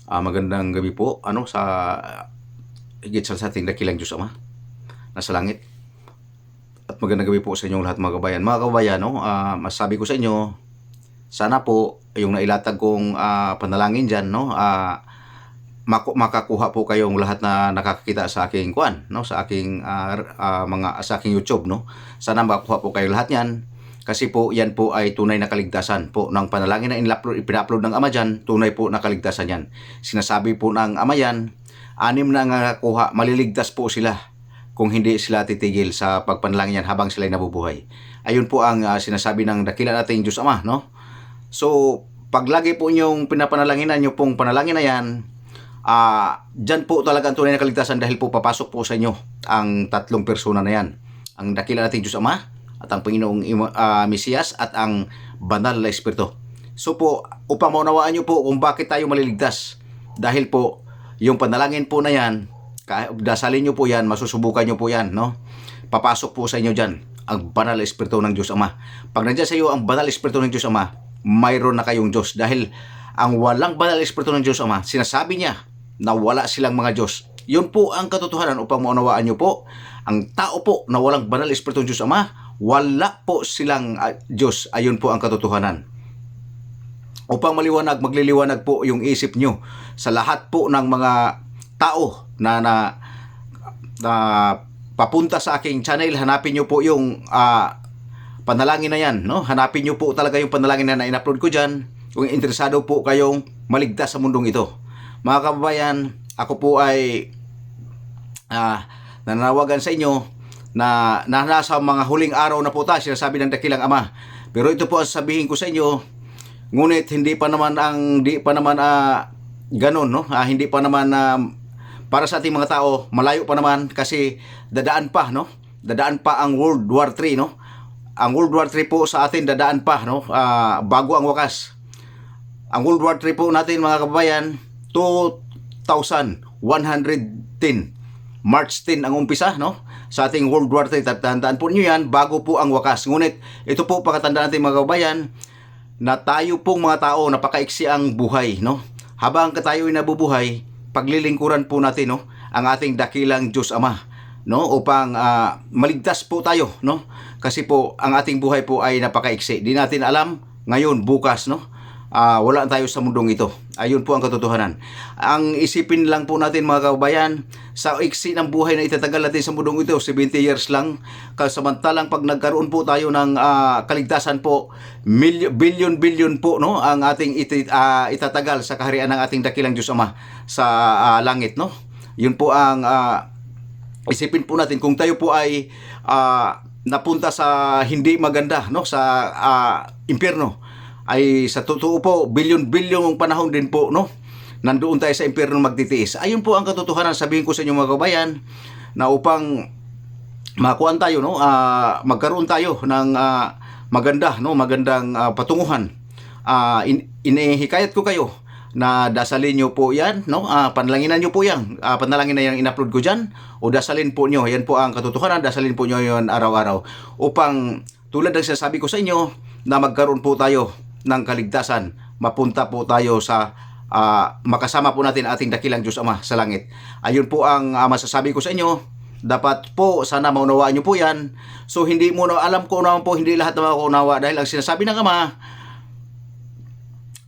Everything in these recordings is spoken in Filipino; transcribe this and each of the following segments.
Magandang gabi po sa higit sa ating dakilang Diyos Ama nasa langit. At magandang gabi po sa inyong lahat mga kabayan. Mga kabayan, masasabi ko sa inyo, sana po yung nailatag kong panalangin diyan, makakuha po kayong lahat na nakakakita sa aking sa aking sa aking YouTube, Sana makakuha po kayo lahat niyan. Kasi po yan po ay tunay na kaligtasan po ng panalangin na ipina-upload ng Ama dyan, tunay po na kaligtasan yan. Sinasabi po ng Ama yan, 6 na nakakuha, maliligtas po sila kung hindi sila titigil sa pagpanalangin yan habang sila'y nabubuhay. Ayun po ang sinasabi ng dakila nating Diyos Ama, So, pag lagi po niyong pinapanalanginan niyo pong panalangin na yan, dyan po talaga ang tunay na kaligtasan dahil po papasok po sa inyo ang tatlong persona na yan. Ang dakila nating Diyos Ama, at ang Panginoong Mesiyas at ang banal na Espiritu. So po, upang maunawaan nyo po kung bakit tayo maliligtas, dahil po, yung panalangin po na yan, dasalin nyo po yan, masusubukan nyo po yan, Papasok po sa inyo dyan ang banal na Espiritu ng Diyos Ama. Pag nandiyan sa iyo ang banal na Espiritu ng Diyos Ama, mayroon na kayong Diyos. Dahil ang walang banal na Espiritu ng Diyos Ama, sinasabi niya na wala silang mga Diyos. Yun po ang katotohanan upang maunawaan nyo po. Ang tao po na walang banal na Espiritu ng Diyos Ama, wala po silang Diyos. Ayun po ang katotohanan. Upang magliliwanag po yung isip nyo sa lahat po ng mga tao na papunta sa aking channel, hanapin nyo po yung panalangin na yan, Hanapin nyo po talaga yung panalangin na in-upload ko dyan kung interesado po kayong maligtas sa mundong ito. Mga kababayan, ako po ay nananawagan sa inyo na nasa mga huling araw na po tayo, sinasabi ng dakilang Ama. Pero ito po ang sabihin ko sa inyo, ngunit hindi pa naman ganun, hindi pa naman para sa ating mga tao, malayo pa naman kasi dadaan pa, Dadaan pa ang World War III, Ang World War III po sa atin dadaan pa, bago ang wakas. Ang World War III po natin mga kababayan, 2110 March 10 ang umpisa, sa ating World War III. Tandaan po niyo yan, bago po ang wakas. Ngunit ito po pakatandaan natin mga kababayan, na tayo pong mga tao, napakaiksi ang buhay, Habang tayo ay nabubuhay, paglilingkuran po natin, ang ating dakilang Diyos Ama, upang maligtas po tayo, Kasi po ang ating buhay po ay napakaiksi. Di natin alam ngayon, bukas, wala tayo sa mundong ito. Ayun po ang katotohanan. Ang isipin lang po natin mga kababayan, sa iksi ng buhay na itatagal natin sa mundong ito, 70 years lang. Samantalang pag nagkaroon po tayo ng kaligtasan po, billion po, ang ating itatagal sa kaharian ng ating dakilang Diyos Ama sa langit, Yun po ang isipin po natin kung tayo po ay napunta sa hindi maganda, sa impyerno, ay sa totoo po, bilyon panahon din po, nandoon tayo sa impyerno magtitiis. Ayun po ang katotohanan. Sabihin ko sa inyo mga kabayan, na upang makuan tayo, magkaroon tayo ng magandang patunguhan. Inihikayat ko kayo na dasalin nyo po yan, panalanginan nyo po yan, panalangin na yan in-upload ko dyan, o dasalin po nyo, yan po ang katotohanan, dasalin po nyo yan araw-araw, upang tulad ng sinasabi ko sa inyo, na magkaroon po tayo ng kaligtasan, mapunta po tayo sa makasama po natin ating dakilang Diyos Ama sa langit. Ayun po ang masasabi ko sa inyo. Dapat po, sana maunawaan nyo po yan. So hindi mo na alam ko naman po, hindi lahat na makaunawa, dahil ang sinasabi ng Ama,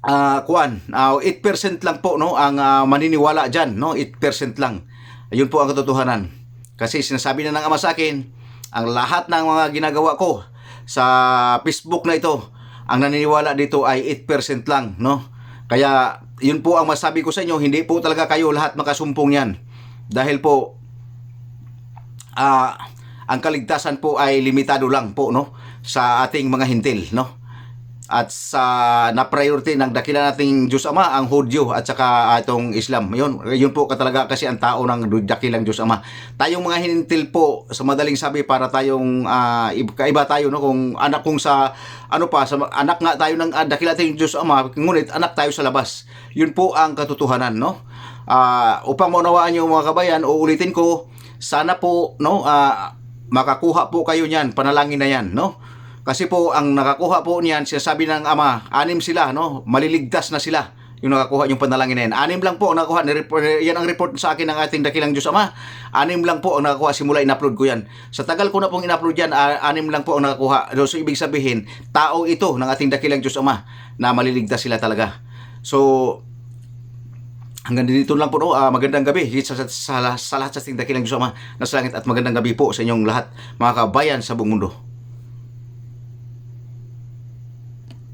8% lang po, ang maniniwala dyan, 8% lang. Ayun po ang katotohanan. Kasi sinasabi na ng Ama sa akin, ang lahat ng mga ginagawa ko sa Facebook na ito, ang naniniwala dito ay 8% lang, Kaya yun po ang masabi ko sa inyo, hindi po talaga kayo lahat makasumpong yan. Dahil po ang kaligtasan po ay limitado lang po, sa ating mga hintil, At sa na-priority ng dakila nating Diyos Ama, ang Hudyo at saka itong Islam. Yun po katalaga kasi ang tao ng dakilang Diyos Ama. Tayong mga hintil po, sa madaling sabi, para tayong kaiba tayo, kung anak kung sa anak nga tayo ng dakila nating Diyos Ama, ngunit anak tayo sa labas. Yun po ang katotohanan, upang maunawaan niyo mga kabayan, uulitin ko, sana po makakuha po kayo niyan, panalangin na yan, Kasi po, ang nakakuha po niyan, sinasabi ng Ama, 6 sila, maliligtas na sila. yung nakakuha yung panalangin na yan. 6 lang po ang nakakuha. Yan ang report sa akin ng ating dakilang Diyos Ama. 6 lang po ang nakakuha simula in-upload ko yan. Sa tagal ko na pong in-upload yan, 6 lang po ang nakakuha. So ibig sabihin, tao ito ng ating dakilang Diyos Ama na maliligtas sila talaga. So hanggang dito lang po, no? Magandang gabi sa lahat sa ating dakilang Diyos Ama na sa langit, at magandang gabi po sa inyong lahat, mga kabayan sa buong mundo.